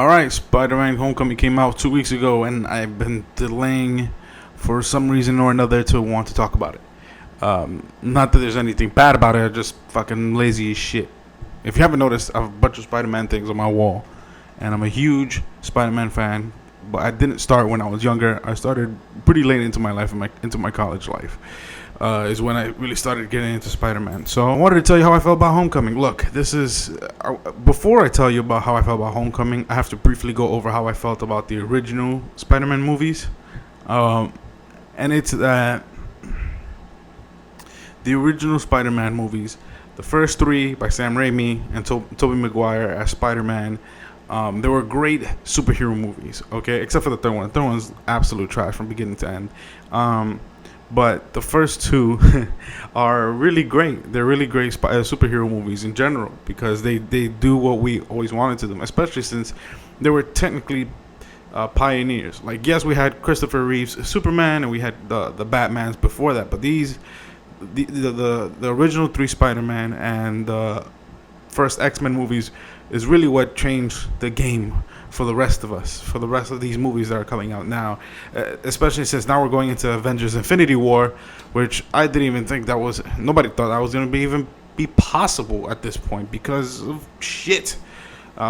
Alright, Spider-Man Homecoming came out 2 weeks ago, and I've been delaying for some reason or another to want to talk about it. Not that there's anything bad about it, I'm just fucking lazy as shit. If you haven't noticed, I have a bunch of Spider-Man things on my wall, and I'm a huge Spider-Man fan, but I didn't start when I was younger. I started pretty late into my life, into my college life. Is when I really started getting into Spider-Man. So I wanted to tell you how I felt about Homecoming. Look, this is before I tell you about how I felt about Homecoming, I have to briefly go over how I felt about the original Spider-Man movies. And it's that the original Spider-Man movies, the first three by Sam Raimi and Tobey Maguire as Spider-Man, they were great superhero movies. Okay, except for the third one. The third one's absolute trash from beginning to end. But the first two are really great. They're really great superhero movies in general because they do what we always wanted to them, especially since they were technically pioneers. Like, yes, we had Christopher Reeve's Superman and we had the Batmans before that, but the original three Spider-Man and the first X-Men movies is really what changed the game for the rest of us, for the rest of these movies that are coming out now, especially since now we're going into Avengers Infinity War, which I didn't even think nobody thought that was going to even be possible at this point because of shit. They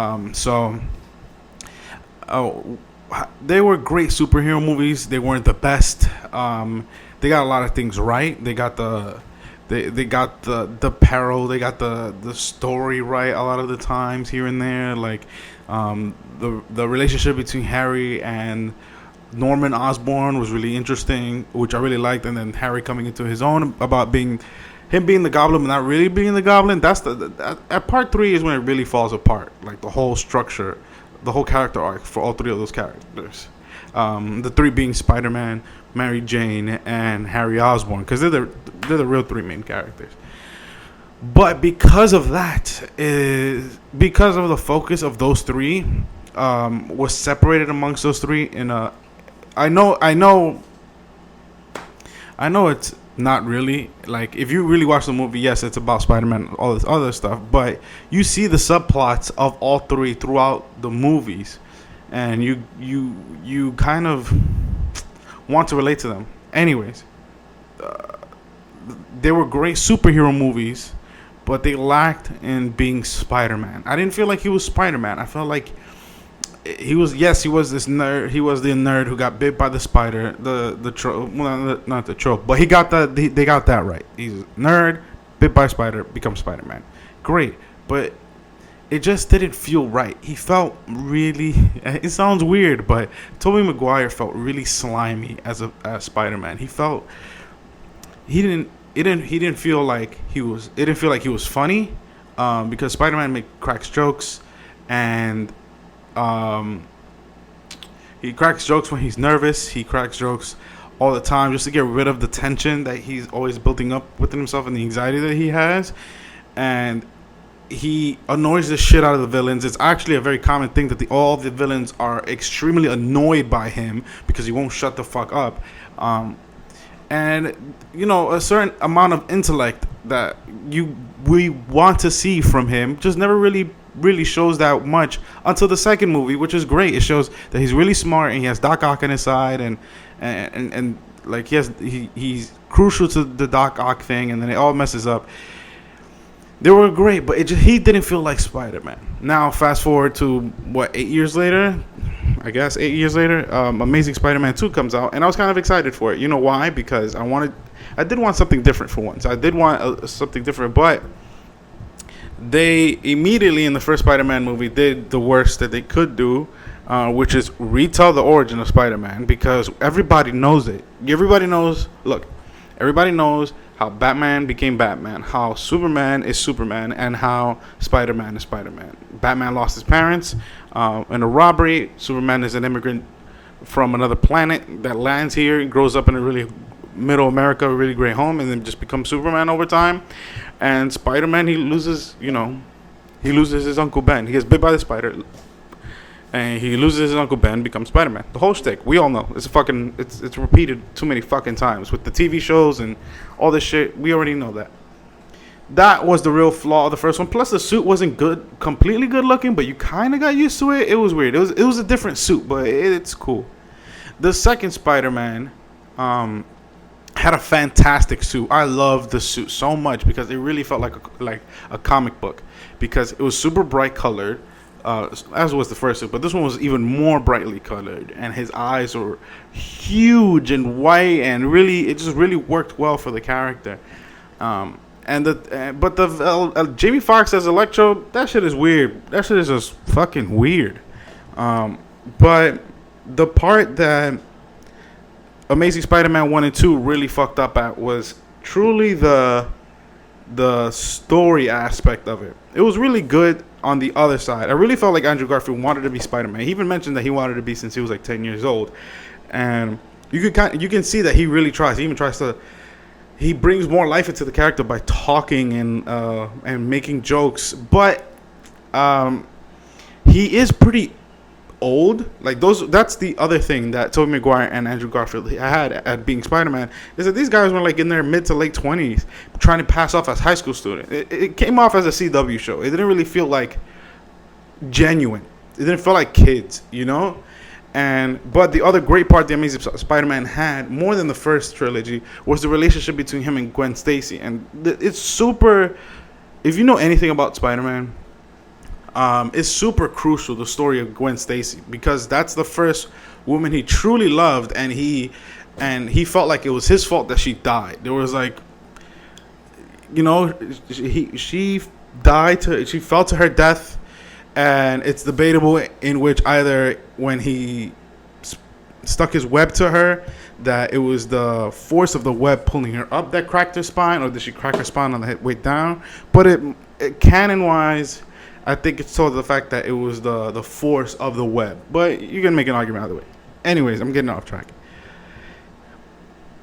were great superhero movies. They weren't the best. They got a lot of things right. They got They got the peril, they got the story right a lot of the times here and there. Like the relationship between Harry and Norman Osborn was really interesting, which I really liked. And then Harry coming into his own about being the Goblin, but not really being the Goblin. That's at part 3 is when it really falls apart. Like the whole structure, the whole character arc for all three of those characters. The three being Spider-Man, Mary Jane, and Harry Osborn, because they're the real three main characters. But because of that, because of the focus of those three, was separated amongst those three. I know it's not really, like, if you really watch the movie, yes, it's about Spider-Man, all this other stuff, but you see the subplots of all three throughout the movies, and you kind of want to relate to them. Anyways, they were great superhero movies, but they lacked in being Spider-Man. I didn't feel like he was Spider-Man. I felt like he was this nerd. He was the nerd who got bit by the spider, the trope. Well, not the trope, but they got that right. He's a nerd, bit by a spider, becomes Spider-Man. Great, but it just didn't feel right. He felt really, it sounds weird, but Tobey Maguire felt really slimy as Spider-Man. He didn't feel like he was funny, because Spider-Man cracks jokes, and he cracks jokes when he's nervous. He cracks jokes all the time just to get rid of the tension that he's always building up within himself and the anxiety that he has. And he annoys the shit out of the villains. It's actually a very common thing that all the villains are extremely annoyed by him because he won't shut the fuck up. And a certain amount of intellect that we want to see from him just never really shows that much until the second movie, which is great. It shows that he's really smart and he has Doc Ock on his side, and like he's crucial to the Doc Ock thing, and then it all messes up. They were great, but he didn't feel like Spider-Man. Now, fast forward to 8 years later? I guess 8 years later, Amazing Spider-Man 2 comes out, and I was kind of excited for it. You know why? Because I did want something different for once. I did want something different, but they immediately in the first Spider-Man movie did the worst that they could do, which is retell the origin of Spider-Man, because everybody knows it. Everybody knows how Batman became Batman, how Superman is Superman, and how Spider-Man is Spider-Man. Batman lost his parents in a robbery. Superman is an immigrant from another planet that lands here and grows up in a really middle America, a really great home, and then just becomes Superman over time. And Spider-Man, he loses his Uncle Ben. He gets bit by the spider, and he loses his Uncle Ben, becomes Spider-Man. The whole shtick, we all know. It's repeated too many fucking times with the TV shows and all this shit. We already know that. that was the real flaw of the first one. Plus, the suit wasn't completely good looking, but you kind of got used to it. It was weird. It was a different suit, but it's cool. The second Spider-Man had a fantastic suit. I loved the suit so much because it really felt like a comic book, because it was super bright colored, as was the first suit, but this one was even more brightly colored, and his eyes were huge and white, and really it just really worked well for the character. But Jamie Foxx as Electro, that shit is weird. That shit is just fucking weird. But the part that Amazing Spider-Man 1 and 2 really fucked up at was truly the story aspect of it. It was really good on the other side. I really felt like Andrew Garfield wanted to be Spider-Man. He even mentioned that he wanted to be since he was like 10 years old. And you can see that he really tries. He even tries to... He brings more life into the character by talking and making jokes. But he is pretty old. Like that's the other thing that Tobey Maguire and Andrew Garfield had at being Spider-Man, is that these guys were like in their mid to late 20s trying to pass off as high school students. It came off as a CW show. It didn't really feel like genuine. It didn't feel like kids, you know? But the other great part the Amazing Spider-Man had, more than the first trilogy, was the relationship between him and Gwen Stacy. And it's super... If you know anything about Spider-Man, it's super crucial, the story of Gwen Stacy, because that's the first woman he truly loved, and he felt like it was his fault that she died. There was like, you know, she died she fell to her death, and it's debatable in which either when he stuck his web to her, that it was the force of the web pulling her up that cracked her spine, or did she crack her spine on the way down? But it canon wise, I think it's told the fact that it was the force of the web. But you can make an argument either way. Anyways, I'm getting off track.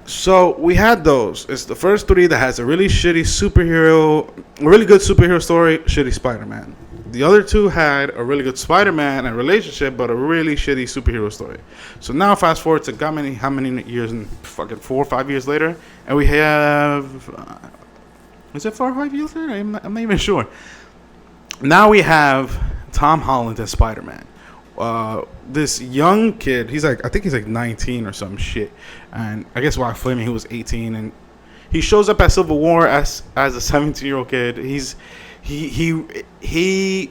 So we had those. It's the first three that has a really good superhero story, shitty Spider-Man. The other two had a really good Spider-Man and relationship, but a really shitty superhero story. So now fast forward to how many years, and fucking 4 or 5 years later, and we have... is it 4 or 5 years later? I'm not even sure. Now we have Tom Holland as Spider-Man. This young kid, I think he's like 19 or some shit. And I guess while filming he was 18, and he shows up at Civil War as a 17-year-old kid.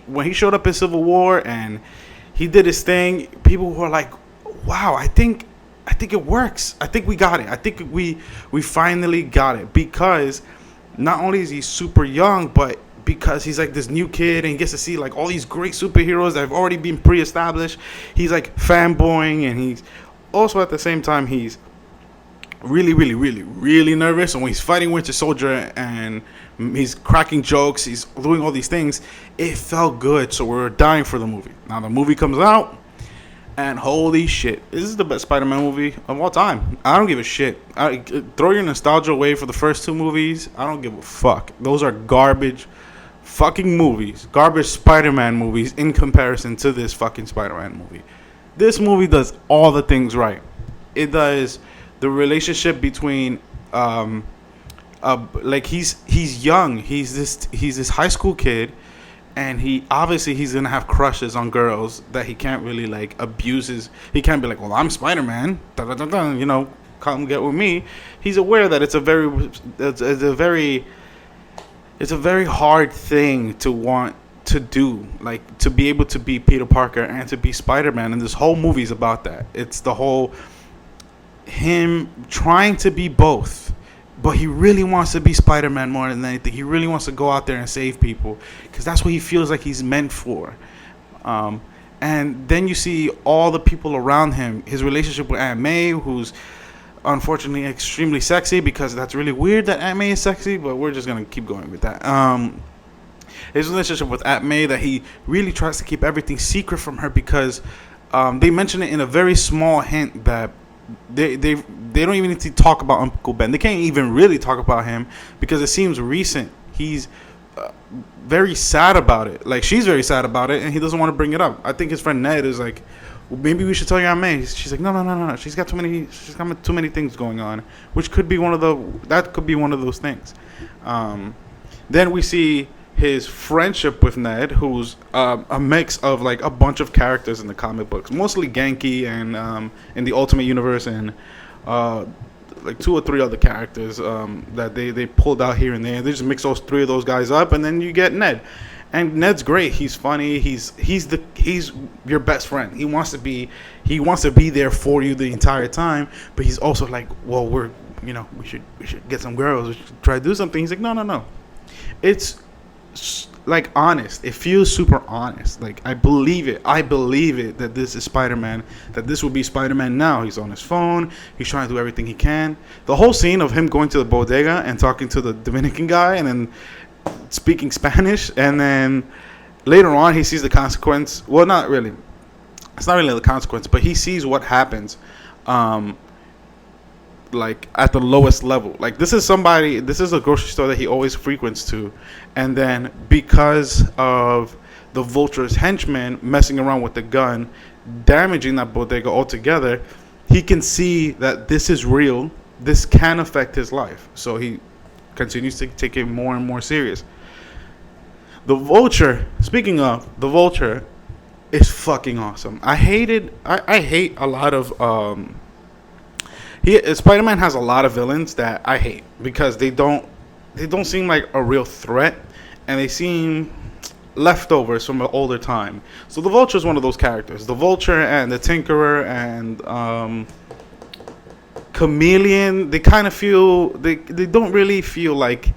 When he showed up in Civil War and he did his thing, people were like, "Wow, I think it works. I think we got it. I think we finally got it." Because not only is he super young, but because he's like this new kid and he gets to see like all these great superheroes that have already been pre-established. He's like fanboying, and he's also at the same time he's really, really, really, really nervous. And when he's fighting Winter Soldier and he's cracking jokes, he's doing all these things, it felt good. So we're dying for the movie. Now the movie comes out, and holy shit, this is the best Spider-Man movie of all time. I don't give a shit. Throw your nostalgia away for the first two movies. I don't give a fuck. Those are garbage fucking movies. Garbage Spider-Man movies in comparison to this fucking Spider-Man movie. This movie does all the things right. It does the relationship between like he's young. He's this high school kid, and he's gonna have crushes on girls that he can't really like abuse. He can't be like, "Well, I'm Spider-Man, you know, come get with me." He's aware that it's a very hard thing to want to do, like to be able to be Peter Parker and to be Spider-Man, and this whole movie is about that. It's the whole him trying to be both, but he really wants to be Spider-Man more than anything. He really wants to go out there and save people, because that's what he feels like he's meant for. And then you see all the people around him, his relationship with Aunt May, who's unfortunately extremely sexy, because that's really weird that Aunt May is sexy, but we're just gonna keep going with that. His relationship with Aunt May, that he really tries to keep everything secret from her, because they mention it in a very small hint that they don't even need to talk about Uncle Ben. They can't even really talk about him because it seems recent. He's very sad about it. Like, she's very sad about it, and he doesn't want to bring it up. I think his friend Ned is like, "Well, maybe we should tell your Aunt May." She's like, no. She's got too many things going on, which could be one of those things. Then we see his friendship with Ned, who's a mix of like a bunch of characters in the comic books, mostly Genki and in the Ultimate Universe, and like 2 or 3 other characters that they pulled out here and there. They just mix those 3 of those guys up, and then you get Ned. And Ned's great. He's funny. He's your best friend. He wants to be there for you the entire time. But he's also like, well, we should get some girls. We should try to do something. He's like, no. It's like honest. It feels super honest. Like I believe it that this is Spider-Man. That this will be Spider-Man now. He's on his phone. He's trying to do everything he can. The whole scene of him going to the bodega and talking to the Dominican guy and then speaking Spanish, and then later on he sees the consequence. Well, not really. It's not really the consequence, but he sees what happens like at the lowest level. Like this is a grocery store that he always frequents to, and then because of the Vulture's henchmen messing around with the gun, damaging that bodega altogether, he can see that this is real. This can affect his life, so he continues to take it more and more serious. The Vulture, speaking of the Vulture, is fucking awesome. I hate a lot of Spider-Man has a lot of villains that I hate because they don't seem like a real threat, and they seem leftovers from an older time. So the Vulture is one of those characters. The Vulture and the Tinkerer and Chameleon, they kind of feel they don't really feel like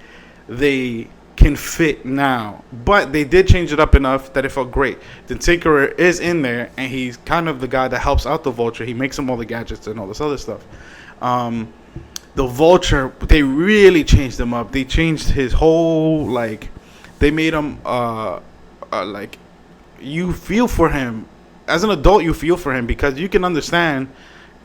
they can fit now, but they did change it up enough that it felt great. The Tinkerer is in there, and he's kind of the guy that helps out the Vulture. He makes him all the gadgets and all this other stuff. The Vulture, they really changed him up. They changed his whole, like, they made him like, you feel for him as an adult. You feel for him because you can understand.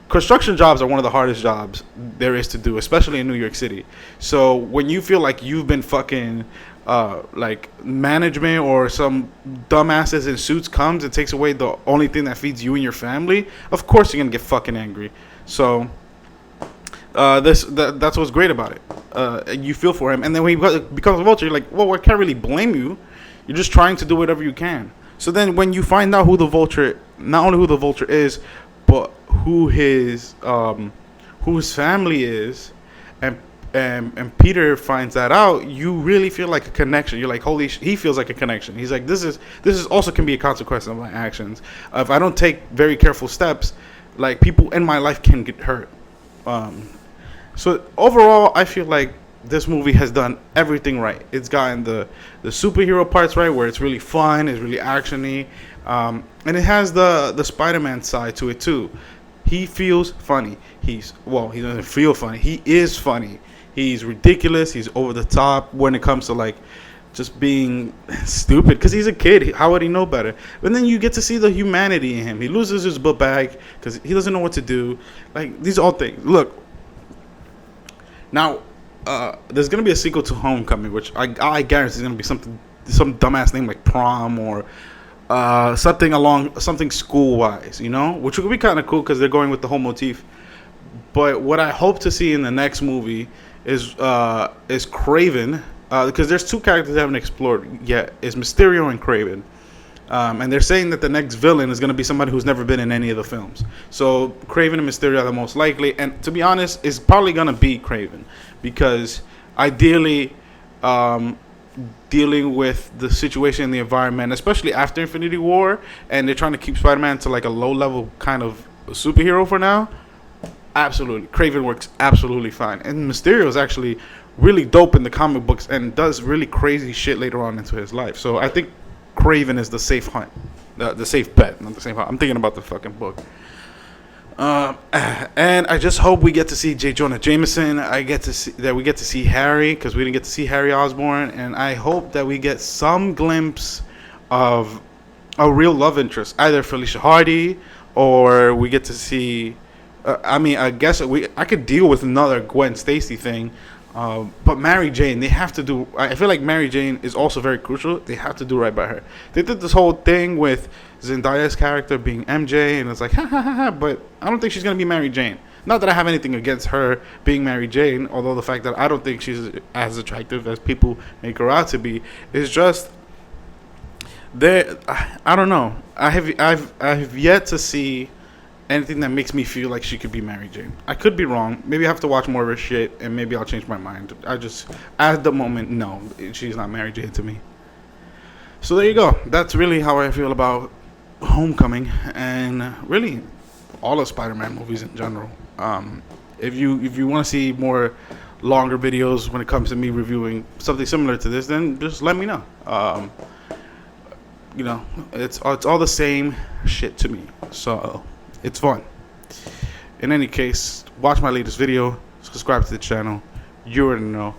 Construction jobs are one of the hardest jobs there is to do, especially in New York City. So when you feel like you've been fucking like management or some dumbasses in suits comes and takes away the only thing that feeds you and your family, of course you're gonna get fucking angry. So that's what's great about it. You feel for him, and then when he becomes a Vulture, you're like, well, I can't really blame you. You're just trying to do whatever you can. So then when you find out who the Vulture, not only who the Vulture is, but who his family is, and Peter finds that out, you really feel like a connection. You're like, holy he feels like a connection. He's like, this is also can be a consequence of my actions. If I don't take very careful steps, like, people in my life can get hurt. So overall, I feel like this movie has done everything right. It's gotten the superhero parts right, where it's really fun, it's really actiony, and it has the Spider-Man side to it too. He feels funny. He doesn't feel funny. He is funny. He's ridiculous. He's over the top when it comes to, like, just being stupid because he's a kid. How would he know better? But then you get to see the humanity in him. He loses his book bag because he doesn't know what to do. Like, these are all things. Look, now there's gonna be a sequel to Homecoming, which I guarantee is gonna be some dumbass name like Prom or something school wise, which would be kind of cool because they're going with the whole motif. But what I hope to see in the next movie is Kraven, because there's 2 characters they haven't explored yet. Is Mysterio and Kraven, and they're saying that the next villain is going to be somebody who's never been in any of the films. So Kraven and Mysterio are the most likely, and to be honest, it's probably going to be Kraven because ideally, dealing with the situation in the environment, especially after Infinity War, and they're trying to keep Spider-Man to like a low-level kind of superhero for now. Absolutely, Kraven works absolutely fine, and Mysterio is actually really dope in the comic books and does really crazy shit later on into his life. So I think Kraven is the safe hunt, the safe bet, not the safe hunt. I'm thinking about the fucking book. And I just hope we get to see J. Jonah Jameson. We get to see Harry, because we didn't get to see Harry Osborn, and I hope that we get some glimpse of a real love interest, either Felicia Hardy or we get to see. I guess I could deal with another Gwen Stacy thing, But Mary Jane, they have to do. I feel like Mary Jane is also very crucial. They have to do right by her. They did this whole thing with Zendaya's character being MJ, and it's like, ha ha ha ha. But I don't think she's gonna be Mary Jane. Not that I have anything against her being Mary Jane, although the fact that I don't think she's as attractive as people make her out to be is just there. I don't know. I've yet to see anything that makes me feel like she could be Mary Jane. I could be wrong. Maybe I have to watch more of her shit, and maybe I'll change my mind. I just, at the moment, no, she's not Mary Jane to me. So there you go. That's really how I feel about Homecoming, and really all of Spider-Man movies in general. If you want to see more longer videos when it comes to me reviewing something similar to this, then just let me know. It's all the same shit to me, so it's fun. In any case, watch my latest video, subscribe to the channel. You already know.